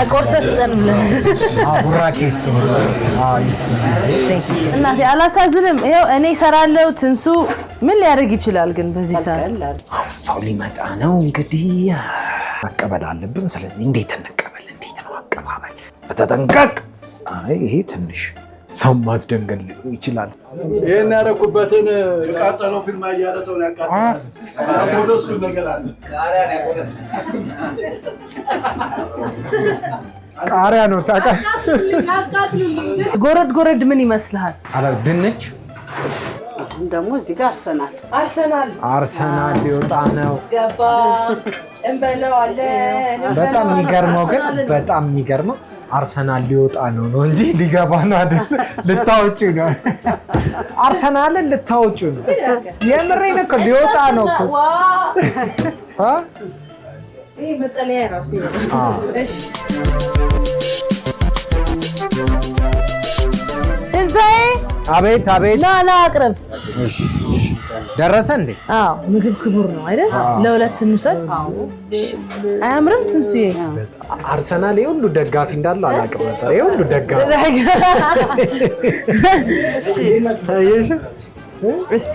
አቆርሰስን ቡራኬስቱ እናቴ አላሳዝንም ይሄው እኔ ሰራለው ትንሱ ምን ሊያደርግ ይችላል ግን በዚህ ሰዓት ሰው ሊመጣ ነው እንግዲህ መቀበል አለብን ስለዚህ እንዴት እንቀበል እንዴት ነው አቀባበል በተጠንቀቅ አይ ይሄ ትንሽ ሰው ማስደንገል ይችላል ይሄን ያረኩበትን ቃጠለው ፊልም ያያረሰው ነው ያቃጠለው አቆደስ ነገር አለ ቃሪያ ነው ታቃ ጎረድ ምን ይመስልሃል አላ ድንች ደግሞ እዚህ ጋር አርሰናል ሊወጣ ነው ገባ እንበለዋለን በጣም የሚገርመው አርሰናል ሊወጣ ነው እንጂ ሊገባ ነው አይደል ልታወጪ ነው አርሰናልን ልታወጪ ነው የምሬን እኮ ሊወጣ ነው እኮ ይሄ መጠለያ ራሱ እሺ እንዛይ አቤት ላ አቅርብ እሺ ደረሰ እንዴ አዎ ምግብ ክቡር ነው አይደል ለሁለት እንውሰድ አያምርም ትንሱዬ አርሰናል ይሁሉ ደጋፊ እንዳለው አላውቅም ነበር ይሁሉ ደጋፊ እሺ እስቲ